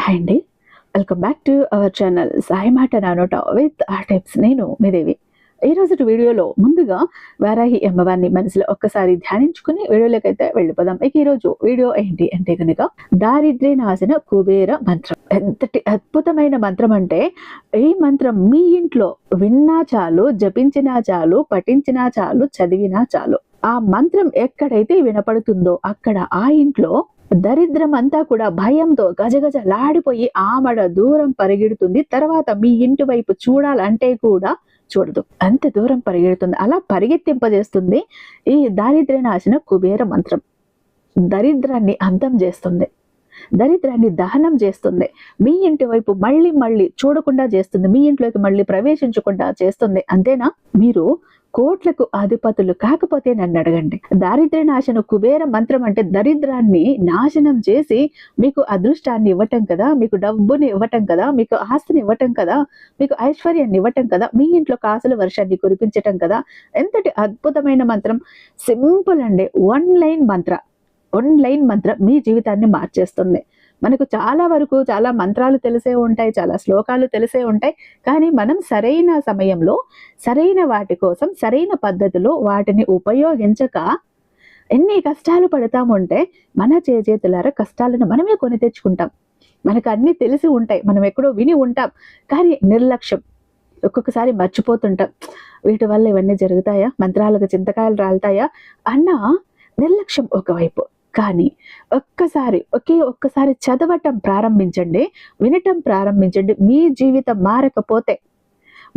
Hi అండి, welcome back to our channel Sai మాట నానోట with ఆ టిప్స్. నేను మీ దేవి. ఈ రోజు వీడియోలో ముందుగా వారాహి అమ్మవారిని మనసులో ఒక్కసారి ధ్యానించుకుని వీడియోలోకి అయితే వెళ్ళిపోదాం. ఇక ఈరోజు వీడియో ఏంటి అంటే కనుక దారిద్ర్య నాశన కుబేర మంత్రం. ఎంతటి అద్భుతమైన మంత్రం అంటే, ఈ మంత్రం మీ ఇంట్లో విన్నా చాలు, జపించినా చాలు, పఠించినా చాలు, చదివినా చాలు. ఆ మంత్రం ఎక్కడైతే వినపడుతుందో అక్కడ ఆ ఇంట్లో దరిద్రం అంతా కూడా భయంతో గజగజలాడిపోయి ఆమడ దూరం పరిగెడుతుంది. తర్వాత మీ ఇంటి వైపు చూడాలంటే కూడా చూడదు, అంత దూరం పరిగెడుతుంది. అలా పరిగెత్తింపజేస్తుంది ఈ దారిద్ర్య నాశన కుబేర మంత్రం. దరిద్రాన్ని అంతం చేస్తుంది, దరిద్రాన్ని దహనం చేస్తుంది, మీ ఇంటి వైపు మళ్ళీ మళ్ళీ చూడకుండా చేస్తుంది, మీ ఇంట్లోకి మళ్ళీ ప్రవేశించకుండా చేస్తుంది. అంతేనా, మీరు కోట్లకు అధిపతులు కాకపోతే నన్ను అడగండి. దారిద్ర్య నాశన కుబేర మంత్రం అంటే దరిద్రాన్ని నాశనం చేసి మీకు అదృష్టాన్ని ఇవ్వటం కదా, మీకు డబ్బుని ఇవ్వటం కదా, మీకు ఆస్తిని ఇవ్వటం కదా, మీకు ఐశ్వర్యాన్ని ఇవ్వటం కదా, మీ ఇంట్లో కాసుల వర్షాన్ని కురిపించటం కదా. ఎంతటి అద్భుతమైన మంత్రం. సింపుల్ అండి, వన్ లైన్ మంత్ర మీ జీవితాన్ని మార్చేస్తుంది. మనకు చాలా వరకు చాలా మంత్రాలు తెలిసే ఉంటాయి, చాలా శ్లోకాలు తెలిసే ఉంటాయి. కానీ మనం సరైన సమయంలో సరైన వాటి కోసం సరైన పద్ధతిలో వాటిని ఉపయోగించక ఎన్ని కష్టాలు పడతామంటే మన చేతులారా కష్టాలను మనమే కొని తెచ్చుకుంటాం. మనకు అన్నీ తెలిసి ఉంటాయి, మనం ఎక్కడో విని ఉంటాం, కానీ నిర్లక్ష్యం. ఒక్కొక్కసారి మర్చిపోతుంటాం, వీటి వల్ల ఇవన్నీ జరుగుతాయా, మంత్రాలకు చింతకాయలు రాలుతాయా అన్న నిర్లక్ష్యం ఒకవైపు. కానీ ఒక్కసారి చదవటం ప్రారంభించండి, వినటం ప్రారంభించండి. మీ జీవితం మారకపోతే,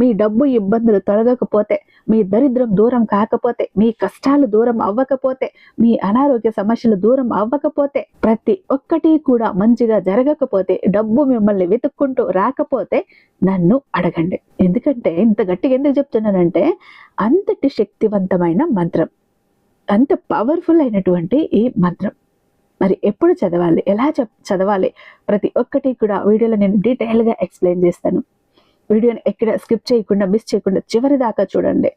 మీ డబ్బు ఇబ్బందులు తొలగకపోతే, మీ దరిద్రం దూరం కాకపోతే, మీ కష్టాలు దూరం అవ్వకపోతే, మీ అనారోగ్య సమస్యలు దూరం అవ్వకపోతే, ప్రతి ఒక్కటి కూడా మంచిగా జరగకపోతే, డబ్బు మిమ్మల్ని వెతుక్కుంటూ రాకపోతే నన్ను అడగండి. ఎందుకంటే ఇంత గట్టిగా ఎందుకు చెప్తున్నానంటే, అంతటి శక్తివంతమైన మంత్రం, అంత పవర్ఫుల్ అయినటువంటి ఈ మంత్రం. మరి ఎప్పుడు చదవాలి, ఎలా చదవాలి, ప్రతి ఒక్కటి కూడా వీడియోలో నేను డీటెయిల్గా ఎక్స్ప్లెయిన్ చేస్తాను. వీడియోని ఎక్కడ స్కిప్ చేయకుండా, మిస్ చేయకుండా చివరి దాకా చూడండి.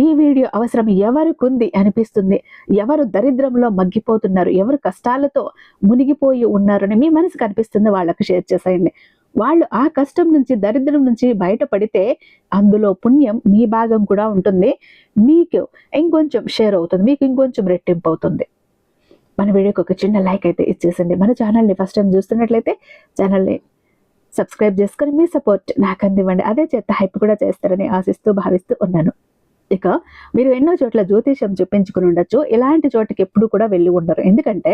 ఈ వీడియో అవసరం ఎవరికి ఉంది అనిపిస్తుంది, ఎవరు దరిద్రంలో మగ్గిపోతున్నారు, ఎవరు కష్టాలతో మునిగిపోయి ఉన్నారని మీ మనసు కనిపిస్తుంది, వాళ్ళకు షేర్ చేసేయండి. వాళ్ళు ఆ కష్టం నుంచి, దరిద్రం నుంచి బయటపడితే అందులో పుణ్యం మీ భాగం కూడా ఉంటుంది, మీకు ఇంకొంచెం షేర్ అవుతుంది, మీకు ఇంకొంచెం రెట్టింపు అవుతుంది. మన వీడియోకి ఒక చిన్న లైక్ అయితే ఇచ్చేసండి. మన ఛానల్ని ఫస్ట్ టైం చూస్తున్నట్లయితే ఛానల్ని సబ్స్క్రైబ్ చేసుకొని మీ సపోర్ట్ నాకు అందివ్వండి. అదే చేత హైప్ కూడా చేస్తారని ఆశిస్తూ భావిస్తూ ఉన్నాను. ఇక మీరు ఎన్నో చోట్ల జ్యోతిషం చెప్పించుకుని ఉండొచ్చు, ఇలాంటి చోటకి ఎప్పుడు కూడా వెళ్ళి ఉండరు. ఎందుకంటే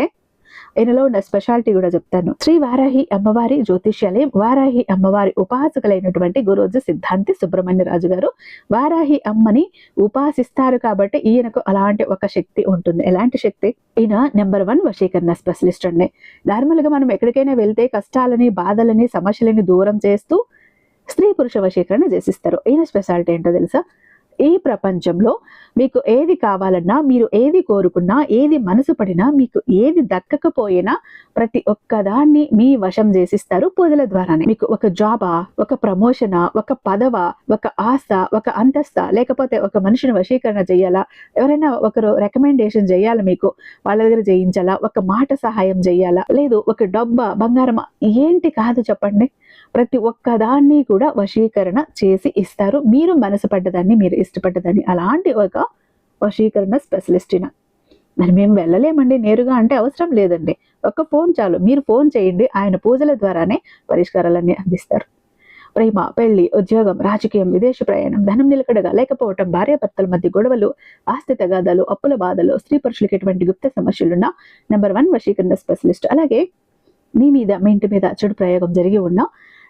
ఈయనలో ఉన్న స్పెషాలిటీ కూడా చెప్తాను. శ్రీ వారాహి అమ్మవారి జ్యోతిష్యాలయం, వారాహి అమ్మవారి ఉపాసకులైనటువంటి గురూజీ సిద్ధాంతి సుబ్రహ్మణ్య రాజు గారు వారాహి అమ్మని ఉపాసిస్తారు కాబట్టి ఈయనకు అలాంటి ఒక శక్తి ఉంటుంది. ఎలాంటి శక్తి? ఈయన నెంబర్ 1 వశీకరణ స్పెషలిస్ట్ అండి. నార్మల్ గా మనం ఎక్కడికైనా వెళ్తే కష్టాలని, బాధలని, సమస్యలని దూరం చేస్తూ స్త్రీ పురుష వశీకరణ చేసిస్తారు. ఈయన స్పెషాలిటీ ఏంటో తెలుసా? ఈ ప్రపంచంలో మీకు ఏది కావాలన్నా, మీరు ఏది కోరుకున్నా, ఏది మనసు పడినా, మీకు ఏది దక్కకపోయినా ప్రతి ఒక్కదాన్ని మీ వశం చేసిస్తారు పూజల ద్వారానే. మీకు ఒక జాబా, ఒక ప్రమోషనా, ఒక పదవా, ఒక ఆస్త, ఒక అంతస్త, లేకపోతే ఒక మనిషిని వశీకరణ చేయాలా, ఎవరైనా ఒకరు రికమెండేషన్ చేయాలా, మీకు వాళ్ళ దగ్గర చేయించాలా, ఒక మాట సహాయం చేయాలా, లేదు ఒక డబ్బా, బంగారమా, ఏంటి కాదు చెప్పండి, ప్రతి ఒక్కదాన్ని కూడా వశీకరణ చేసి ఇస్తారు. మీరు మనసు పడ్డదాన్ని, మీరు ఇష్టపడ్డదాన్ని. అలాంటి ఒక వశీకరణ స్పెషలిస్ట్న మరి మేము వెళ్ళలేమండి నేరుగా అంటే అవసరం లేదండి. ఒక ఫోన్ చాలు, మీరు ఫోన్ చేయండి, ఆయన పూజల ద్వారానే పరిష్కారాలన్నీ అందిస్తారు. ప్రేమ, పెళ్లి, ఉద్యోగం, రాజకీయం, విదేశీ ప్రయాణం, ధనం నిలకడగా లేకపోవటం, భార్యాభర్తల మధ్య గొడవలు, ఆస్తి తగాదాలు, అప్పుల బాధలు, స్త్రీ పురుషులకి ఎటువంటి గుప్త సమస్యలున్న నెంబర్ 1 వశీకరణ స్పెషలిస్ట్. అలాగే మీ ఇంటి మీద చెడు ప్రయోగం జరిగి ఉన్న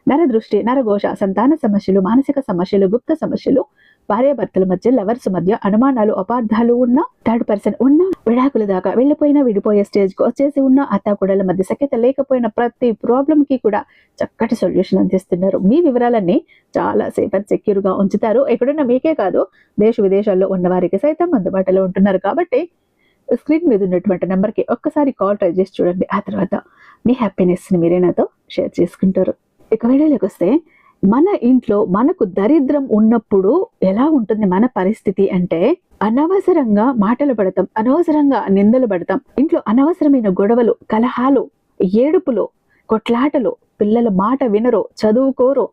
నరదృష్టి, నరఘోష, సంతాన సమస్యలు, మానసిక సమస్యలు, గుప్త సమస్యలు, భార్యాభర్తల మధ్య, లవర్స్ మధ్య అనుమానాలు, అపార్థాలు ఉన్న, థర్డ్ పర్సన్ ఉన్న, విడాకుల దాకా వెళ్ళిపోయినా, విడిపోయే స్టేజ్ కు వచ్చేసి ఉన్న, అత్తాకోడల మధ్య సఖ్యత లేకపోయిన ప్రతి ప్రాబ్లం కి కూడా చక్కటి సొల్యూషన్ అందిస్తున్నారు. మీ వివరాలన్నీ చాలా సేఫ్ అండ్ సెక్యూర్ గా ఉంచుతారు. ఎక్కడున్నా మీకే కాదు, దేశ విదేశాల్లో ఉన్న వారికి సైతం అందుబాటులో ఉంటున్నారు. కాబట్టి స్క్రీన్ మీద ఉన్నటువంటి నెంబర్కి ఒక్కసారి కాల్ ట్రై చేసి చూడండి. ఆ తర్వాత మీ హ్యాపీనెస్ ని మీరే నాతో షేర్ చేసుకుంటారు. ఇక వీడియోలోకి వస్తే, మన ఇంట్లో మనకు దరిద్రం ఉన్నప్పుడు ఎలా ఉంటుంది మన పరిస్థితి అంటే, అనవసరంగా మాటలు పడతాం, అనవసరంగా నిందలు పడతాం, ఇంట్లో అనవసరమైన గొడవలు, కలహాలు, ఏడుపులు, కొట్లాటలు, పిల్లల మాట వినరు, చదువుకోరు.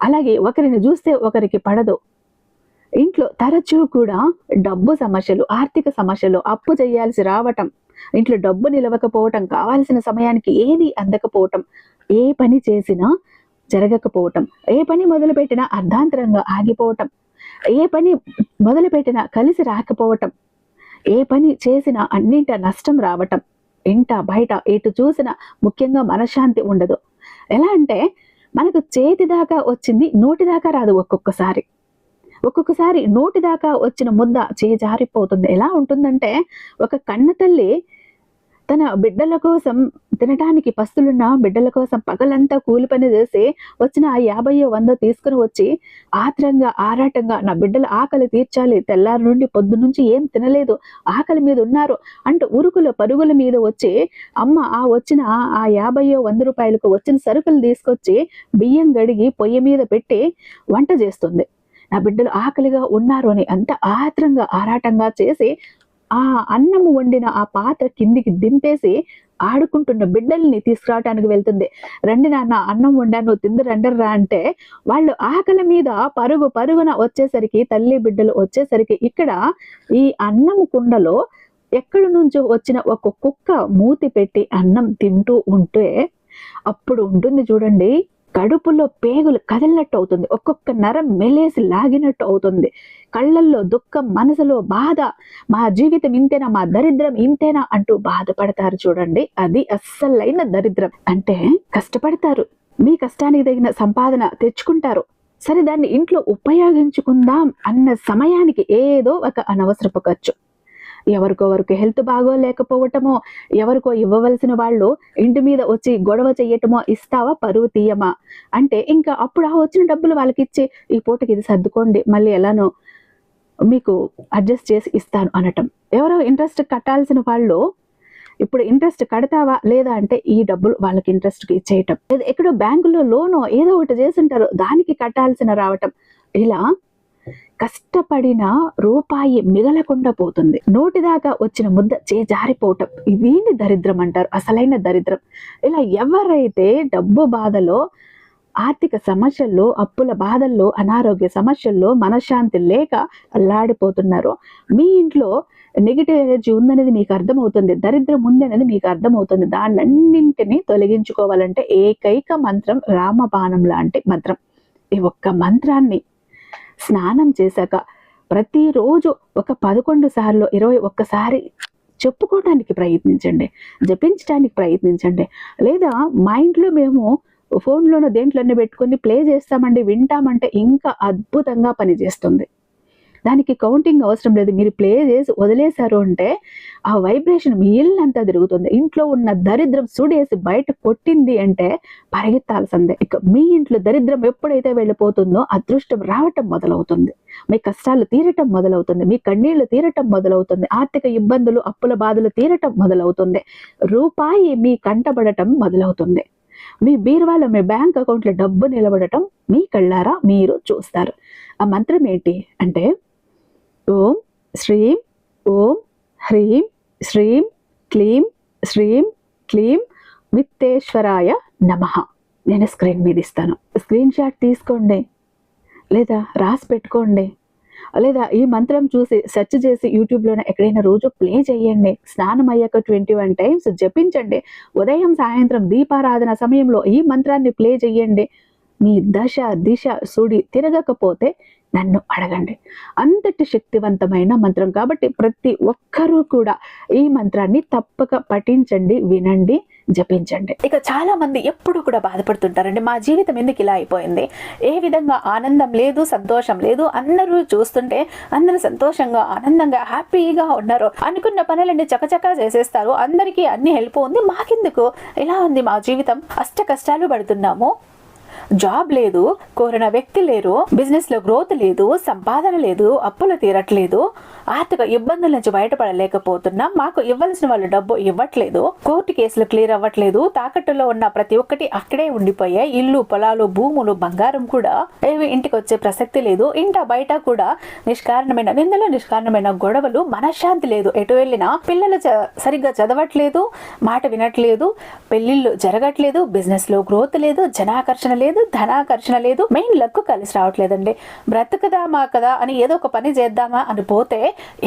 అలాగే ఒకరిని చూస్తే ఒకరికి పడదు. ఇంట్లో తరచూ కూడా డబ్బు సమస్యలు, ఆర్థిక సమస్యలు, అప్పు చేయాల్సి రావటం, ఇంట్లో డబ్బు నిలవకపోవటం, కావాల్సిన సమయానికి ఏది అందకపోవటం, ఏ పని చేసినా జరగకపోవటం, ఏ పని మొదలుపెట్టినా అర్ధాంతరంగా ఆగిపోవటం, ఏ పని మొదలుపెట్టినా కలిసి రాకపోవటం, ఏ పని చేసినా అన్నింట నష్టం రావటం, ఇంట బయట ఎటు చూసినా ముఖ్యంగా మనశ్శాంతి ఉండదు. ఎలా అంటే మనకు చేతి దాకా వచ్చింది నోటి దాకా రాదు. ఒక్కొక్కసారి నోటి దాకా వచ్చిన ముద్ద చేజారిపోతుంది. ఎలా ఉంటుందంటే ఒక కన్న తల్లి తన బిడ్డల కోసం తినటానికి పస్తులున్న బిడ్డల కోసం పగలంతా కూలి పని చేసి వచ్చిన ఆ 50 100 తీసుకుని వచ్చి ఆత్రంగా ఆరాటంగా నా బిడ్డల ఆకలి తీర్చాలి, తెల్లారి నుండి పొద్దు నుంచి ఏం తినలేదు, ఆకలి మీద ఉన్నారు అంటూ ఉరుకుల పరుగుల మీద వచ్చి అమ్మ ఆ వచ్చిన ఆ 50 100 రూపాయలకు వచ్చిన సరుకులు తీసుకొచ్చి బియ్యం గడిగి పొయ్యి మీద పెట్టి వంట చేస్తుంది. నా బిడ్డలు ఆకలిగా ఉన్నారు అని అంత ఆత్రంగా ఆరాటంగా చేసి ఆ అన్నము వండిన ఆ పాత్ర కిందికి దింపేసి ఆడుకుంటున్న బిడ్డల్ని తీసుకురావటానికి వెళ్తుంది. రండి నాన్న అన్నం వండాను తింది రండర్రా అంటే వాళ్ళు ఆకలి మీద పరుగున వచ్చేసరికి, తల్లి బిడ్డలు వచ్చేసరికి ఇక్కడ ఈ అన్నము కుండలో ఎక్కడి నుంచో వచ్చిన ఒక కుక్క మూతి పెట్టి అన్నం తింటూ ఉంటే అప్పుడు ఉంటుంది చూడండి, కడుపులో పేగులు కదిలినట్టు అవుతుంది, ఒక్కొక్క నరం మెలేసి లాగినట్టు అవుతుంది, కళ్ళల్లో దుఃఖం, మనసులో బాధ, మా జీవితం ఇంతేనా, మా దరిద్రం ఇంతేనా అంటూ బాధపడతారు చూడండి. అది అస్సలైన దరిద్రం. అంటే కష్టపడతారు, మీ కష్టానికి తగిన సంపాదన తెచ్చుకుంటారు, సరే దాన్ని ఇంట్లో ఉపయోగించుకుందాం అన్న సమయానికి ఏదో ఒక అనవసరపు ఖర్చు, ఎవరికొవరికి హెల్త్ బాగోలేకపోవటమో, ఎవరికో ఇవ్వవలసిన వాళ్ళు ఇంటి మీద వచ్చి గొడవ చెయ్యటమో, ఇస్తావా పరువు తీయమా అంటే ఇంకా అప్పుడు ఆ వచ్చిన డబ్బులు వాళ్ళకి ఇచ్చి ఈ పూటకి ఇది సర్దుకోండి మళ్ళీ ఎలానో మీకు అడ్జస్ట్ చేసి ఇస్తాను అనటం. ఎవరో ఇంట్రెస్ట్ కట్టాల్సిన వాళ్ళు ఇప్పుడు ఇంట్రెస్ట్ కడతావా లేదా అంటే ఈ డబ్బులు వాళ్ళకి ఇంట్రెస్ట్కి ఇచ్చేయటం, ఎక్కడో బ్యాంకులో లోనో ఏదో ఒకటి చేసింటారు దానికి కట్టాల్సిన రావటం, ఇలా కష్టపడిన రూపాయి మిగలకుండా పోతుంది. నోటి దాకా వచ్చిన ముద్ద చేజారిపోవటం, ఇదేంటి దరిద్రం అంటారు, అసలైన దరిద్రం. ఇలా ఎవరైతే డబ్బు బాధలో, ఆర్థిక సమస్యల్లో, అప్పుల బాధల్లో, అనారోగ్య సమస్యల్లో, మనశ్శాంతి లేక అల్లాడిపోతున్నారో, మీ ఇంట్లో నెగిటివ్ ఎనర్జీ ఉందనేది మీకు అర్థమవుతుంది, దరిద్రం ఉంది అనేది మీకు అర్థమవుతుంది. దాన్నన్నింటినీ తొలగించుకోవాలంటే ఏకైక మంత్రం రామబాణం లాంటి మంత్రం. ఈ ఒక్క మంత్రాన్ని స్నానం చేశాక ప్రతిరోజు ఒక 11 సార్లు 21 సారి చెప్పుకోవడానికి ప్రయత్నించండి, జపించడానికి ప్రయత్నించండి. లేదా మైండ్లో మేము ఫోన్లోనో దేంట్లోనే పెట్టుకొని ప్లే చేస్తామండి, వింటామంటే ఇంకా అద్భుతంగా పనిచేస్తుంది. దానికి కౌంటింగ్ అవసరం లేదు, మీరు ప్లే చేసి వదిలేశారు అంటే ఆ వైబ్రేషన్ మీ ఇల్లంతా తిరుగుతుంది. ఇంట్లో ఉన్న దరిద్రం సుడేసి బయట కొట్టింది అంటే పరిగెత్తాల్సిందే. ఇక మీ ఇంట్లో దరిద్రం ఎప్పుడైతే వెళ్ళిపోతుందో అదృష్టం రావటం మొదలవుతుంది, మీ కష్టాలు తీరటం మొదలవుతుంది, మీ కన్నీళ్లు తీరటం మొదలవుతుంది, ఆర్థిక ఇబ్బందులు, అప్పుల బాధలు తీరటం మొదలవుతుంది, రూపాయి మీ కంటబడటం మొదలవుతుంది, మీ బీరువాలో, మీ బ్యాంక్ అకౌంట్లో డబ్బు నిలబడటం మీ కళ్ళారా మీరు చూస్తారు. ఆ మంత్రం ఏంటి అంటే ఓం శ్రీం ఓం హ్రీం శ్రీం క్లీం శ్రీం క్లీం విత్తేశ్వరాయ నమః. నేను స్క్రీన్ మీద ఇస్తాను, స్క్రీన్ షాట్ తీసుకోండి లేదా రాసి పెట్టుకోండి, లేదా ఈ మంత్రం చూసి సెర్చ్ చేసి యూట్యూబ్లోనే ఎక్కడైనా రోజు ప్లే చేయండి. స్నానం అయ్యాక 21 టైమ్స్ జపించండి. ఉదయం సాయంత్రం దీపారాధన సమయంలో ఈ మంత్రాన్ని ప్లే చేయండి. మీ దశ దిశ సుడి తిరగకపోతే నన్ను అడగండి. అంతటి శక్తివంతమైన మంత్రం కాబట్టి ప్రతి ఒక్కరూ కూడా ఈ మంత్రాన్ని తప్పక పఠించండి, వినండి, జపించండి. ఇక చాలా మంది ఎప్పుడు కూడా బాధపడుతుంటారండి, మా జీవితం ఎందుకు ఇలా అయిపోయింది, ఏ విధంగా ఆనందం లేదు, సంతోషం లేదు, అందరూ చూస్తుంటే అందరూ సంతోషంగా ఆనందంగా హ్యాపీగా ఉన్నారు, అనుకున్న పనులన్నీ చకచకా చేసేస్తారు, అందరికీ అన్ని హెల్ప్ ఉంది, మాకెందుకు ఇలా ఉంది మా జీవితం, అష్ట కష్టాలు పడుతున్నాము, జాబ్ లేదు, కోరిన వ్యక్తి లేరు, బిజినెస్ లో గ్రోత్ లేదు, సంపాదన లేదు, అప్పులు తీరట్లేదు, ఆర్థిక ఇబ్బందుల నుంచి బయటపడలేకపోతున్నాం, మాకు ఇవ్వాల్సిన వాళ్ళు డబ్బు ఇవ్వట్లేదు, కోర్టు కేసులు క్లియర్ అవ్వట్లేదు, తాకట్టులో ఉన్న ప్రతి ఒక్కటి అక్కడే ఉండిపోయాయి, ఇల్లు పొలాలు భూములు బంగారం కూడా ఏవి ఇంటికి వచ్చే ప్రసక్తి లేదు, ఇంట బయట కూడా నిష్కారణమైన నిందలు, నిష్కారణమైన గొడవలు, మనశ్శాంతి లేదు, ఎటు వెళ్ళినా పిల్లలు సరిగ్గా చదవట్లేదు, మాట వినట్లేదు, పెళ్లిళ్ళు జరగట్లేదు, బిజినెస్ లో గ్రోత్ లేదు, జనాకర్షణ లేదు, ధనాకర్షణ లేదు, మెయిన్ లక్ కలిసి రావట్లేదండి. బ్రతుకుదామా కదా అని ఏదో ఒక పని చేద్దామా అని పోతే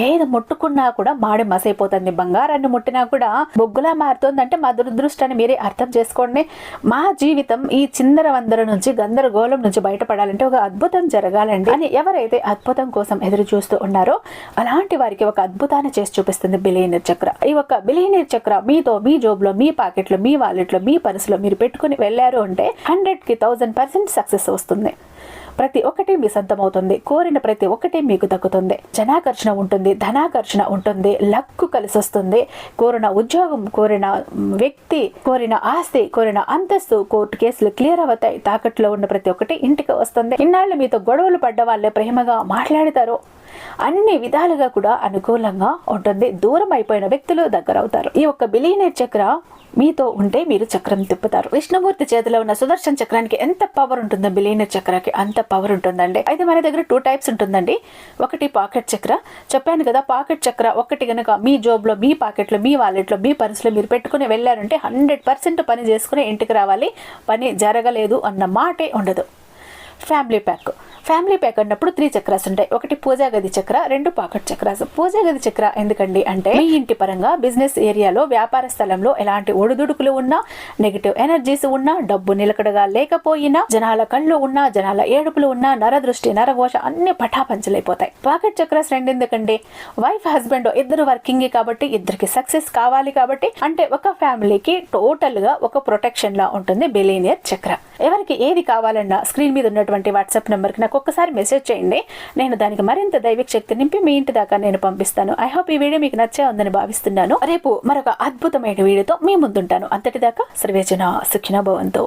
ఏది ముట్టుకున్నా కూడా మాడి మసైపోతుంది, బంగారాన్ని ముట్టినా కూడా బొగ్గులా మారుతుందంటే మా దురదృష్టాన్ని మీరే అర్థం చేసుకోండి. మా జీవితం ఈ చిందర వందర నుంచి గందరగోళం నుంచి బయటపడాలంటే ఒక అద్భుతం జరగాలండి అని ఎవరైతే అద్భుతం కోసం ఎదురు చూస్తూ ఉన్నారో అలాంటి వారికి ఒక అద్భుతాన్ని చేసి చూపిస్తుంది బిలియనీర్ చక్ర. ఈ ఒక బిలియనీర్ చక్ర మీతో మీ జోబ్ లో, మీ పాకెట్ లో, మీ వాలెట్ లో, మీ పర్సులో మీరు పెట్టుకుని వెళ్ళారు అంటే 100కి 1000% సక్సెస్ వస్తుంది. ప్రతి ఒక్కటి మీ సొంతం అవుతుంది, కోరిన ప్రతి ఒక్కటి మీకు దక్కుతుంది, జనాకర్షణ ఉంటుంది, ధనాకర్షణ ఉంటుంది, లక్కు కలిసి వస్తుంది, కోరిన ఉద్యోగం, కోరిన వ్యక్తి, కోరిన ఆస్తి, కోరిన అంతస్తు, కోర్టు కేసులు క్లియర్ అవుతాయి, తాకట్లో ఉన్న ప్రతి ఒక్కటి ఇంటికి వస్తుంది. ఇన్నాళ్ళు మీతో గొడవలు పడ్డ వాళ్ళే ప్రేమగా మాట్లాడతారు, అన్ని విధాలుగా కూడా అనుకూలంగా ఉంటుంది, దూరం అయిపోయిన వ్యక్తులు దగ్గర అవుతారు. ఈ ఒక్క బిలియనీర్ చక్ర మీతో ఉంటే మీరు చక్రం తిప్పుతారు. విష్ణుమూర్తి చేతిలో ఉన్న సుదర్శన చక్రానికి ఎంత పవర్ ఉంటుందో బిలియనీర్ చక్రానికి అంత పవర్ ఉంటుందండి. అయితే మన దగ్గర 2 టైప్స్ ఉంటుందండి. ఒకటి పాకెట్ చక్ర, చెప్పాను కదా, పాకెట్ చక్ర ఒకటి గనక మీ జోబ్ లో, మీ పాకెట్ లో, మీ వాలెట్ లో, మీ పర్సులో మీరు పెట్టుకుని వెళ్ళారంటే 100% పని చేసుకుని ఇంటికి రావాలి, పని జరగలేదు అన్న మాటే ఉండదు. ఫ్యామిలీ ప్యాక్ అన్నప్పుడు 3 చక్రాస్ ఉంటాయి. ఒకటి పూజా గది చక్ర, 2 పాకెట్ చక్రాస్. పూజా గది చక్ర ఎందుకండి అంటే మీ ఇంటి పరంగా బిజినెస్ ఏరియాలో, వ్యాపార స్థలంలో ఎలాంటి ఒడిదుడుకులు ఉన్నా, నెగిటివ్ ఎనర్జీస్ ఉన్నా, డబ్బు నిలకడగా లేకపోయినా, జనాల కళ్ళు ఉన్నా, జనాల ఏడుపులు ఉన్నా, నరదృష్టి, నరఘోష అన్ని పటాపంచలైపోతాయి. పాకెట్ చక్రాస్ 2 ఎందుకండి, వైఫ్ హస్బెండ్ ఇద్దరు వర్కింగ్ కాబట్టి, ఇద్దరికి సక్సెస్ కావాలి కాబట్టి, అంటే ఒక ఫ్యామిలీకి టోటల్ గా ఒక ప్రొటెక్షన్ లా ఉంటుంది బిలియనీర్ చక్ర. ఎవరికి ఏది కావాలన్నా స్క్రీన్ మీద ఉన్నటువంటి వాట్సాప్ నెంబర్ కి నాకు ఒక్కసారి మెసేజ్ చేయండి, నేను దానికి మరింత దైవిక శక్తి నింపి మీ ఇంటి దాకా నేను పంపిస్తాను. ఐ హోప్ ఈ వీడియో మీకు నచ్చే ఉందని భావిస్తున్నాను. రేపు మరొక అద్భుతమైన వీడియోతో మీ ముందుంటాను. అంతటిదాకా సర్వేజన సుఖినో భవంతు.